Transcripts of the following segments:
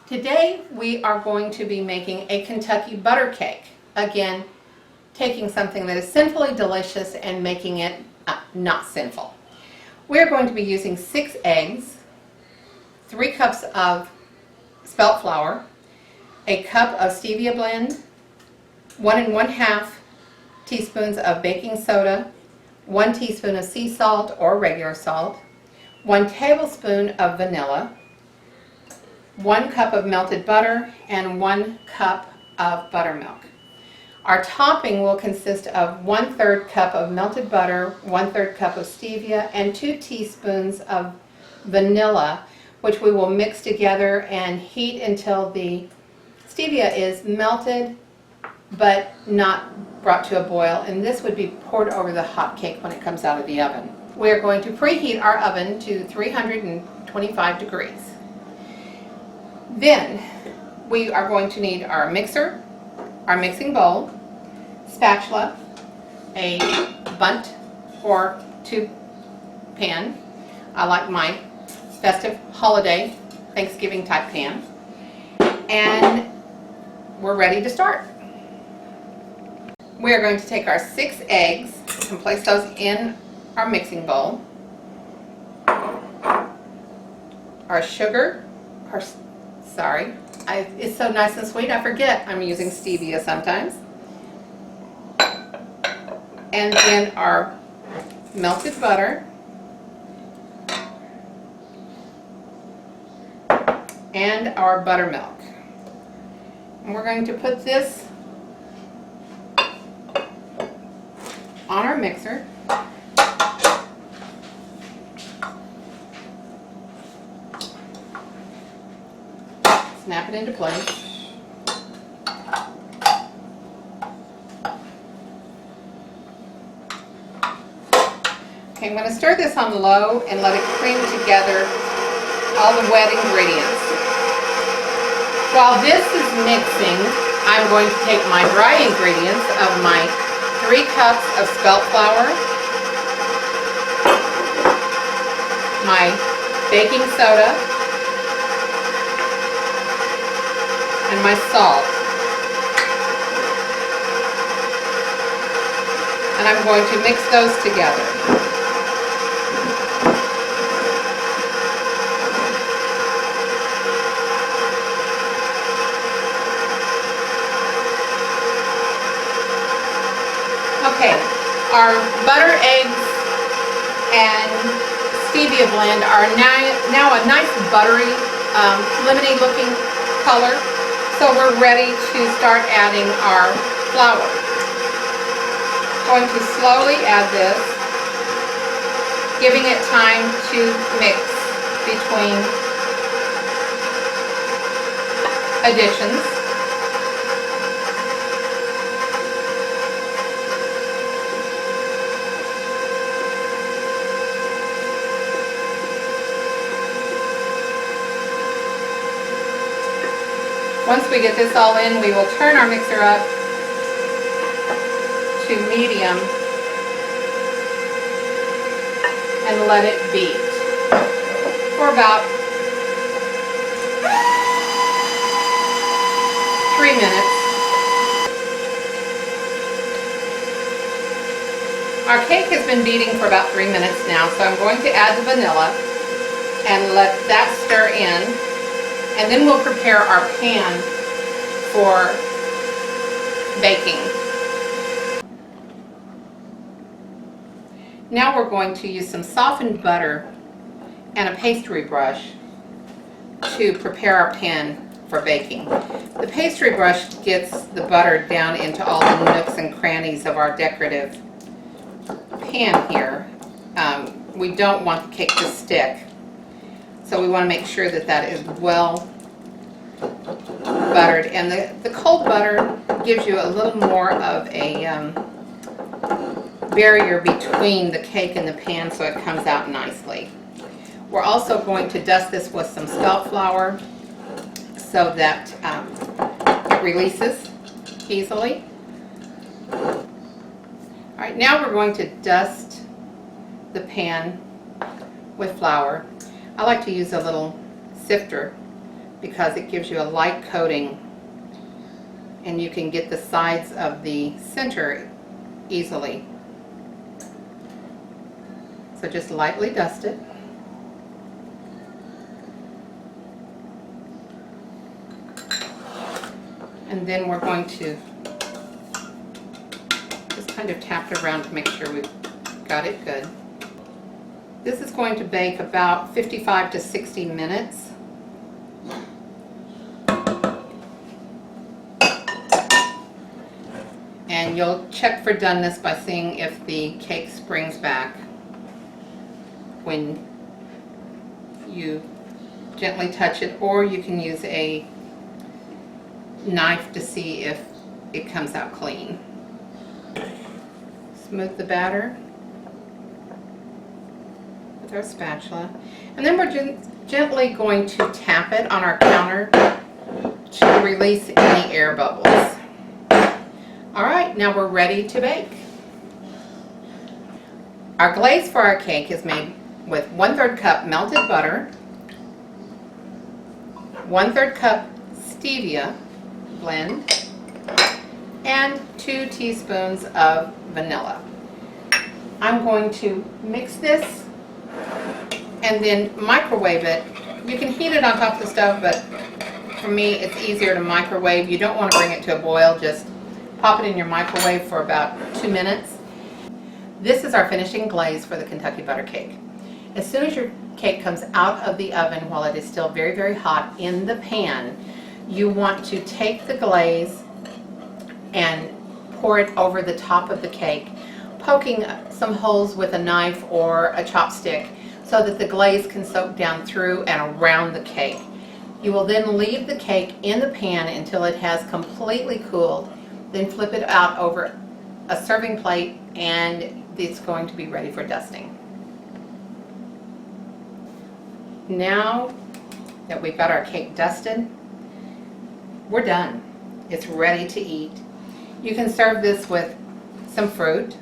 Today we are going to be making a Kentucky butter cake. Again, taking something that is sinfully delicious and making it not sinful. We're going to be using 6 eggs, 3 cups of spelt flour, a cup of stevia blend, 1 1/2 teaspoons of baking soda, 1 teaspoon of sea salt or regular salt, 1 tablespoon of vanilla, 1 cup of melted butter, and 1 cup of buttermilk. Our topping will consist of 1/3 cup of melted butter, 1/3 cup of stevia, and 2 teaspoons of vanilla, which we will mix together and heat until the stevia is melted but not brought to a boil, and this would be poured over the hot cake when it comes out of the oven. We are going to preheat our oven to 325 degrees. Then we are going to need our mixer, our mixing bowl, spatula, a bundt or tube pan. I like my festive holiday Thanksgiving type pan. And we're ready to start. We are going to take our 6 eggs and place those in our mixing bowl. Our sugar, it's so nice and sweet I forget I'm using stevia sometimes. And then our melted butter and our buttermilk. And we're going to put this on our mixer. Snap it into place. Okay, I'm going to stir this on low and let it cream together all the wet ingredients. While this is mixing, I'm going to take my dry ingredients of my 3 cups of spelt flour, my baking soda, and my salt. And I'm going to mix those together. Okay, our butter, eggs, and stevia blend are now a nice buttery, lemony looking color. So we're ready to start adding our flour. Going to slowly add this, giving it time to mix between additions. Once we get this all in, we will turn our mixer up to medium and let it beat for about 3 minutes. Our cake has been beating for about 3 minutes now, so I'm going to add the vanilla and let that stir in. And then we'll prepare our pan for baking. Now we're going to use some softened butter and a pastry brush to prepare our pan for baking. The pastry brush gets the butter down into all the nooks and crannies of our decorative pan here. We don't want the cake to stick. So we want to make sure that that is well buttered, and the cold butter gives you a little more of a barrier between the cake and the pan so it comes out nicely. We're also going to dust this with some spelt flour so that it releases easily. Alright, now we're going to dust the pan with flour. I like to use a little sifter because it gives you a light coating and you can get the sides of the center easily. So just lightly dust it. And then we're going to just kind of tap it around to make sure we've got it good. This is going to bake about 55 to 60 minutes. And you'll check for doneness by seeing if the cake springs back when you gently touch it, or you can use a knife to see if it comes out clean. Smooth the batter with our spatula, and then we're gently going to tap it on our counter to release any air bubbles. Alright, now we're ready to bake. Our glaze for our cake is made with 1/3 cup melted butter, 1/3 cup stevia blend, and 2 teaspoons of vanilla. I'm going to mix this and then microwave it. You can heat it on top of the stove, but for me it's easier to microwave. You don't want to bring it to a boil, just pop it in your microwave for about 2 minutes. This is our finishing glaze for the Kentucky butter cake. As soon as your cake comes out of the oven while it is still very, very hot in the pan, you want to take the glaze and pour it over the top of the cake, poking some holes with a knife or a chopstick so that the glaze can soak down through and around the cake. You will then leave the cake in the pan until it has completely cooled. Then flip it out over a serving plate and it's going to be ready for dusting. Now that we've got our cake dusted, we're done. It's ready to eat. You can serve this with some fruit,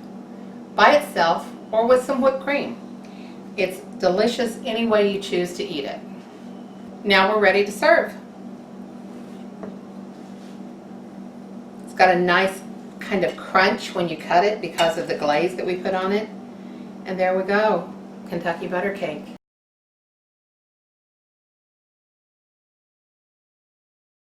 by itself, or with some whipped cream. It's delicious any way you choose to eat it. Now we're ready to serve. It's got a nice kind of crunch when you cut it because of the glaze that we put on it. And there we go, Kentucky butter cake.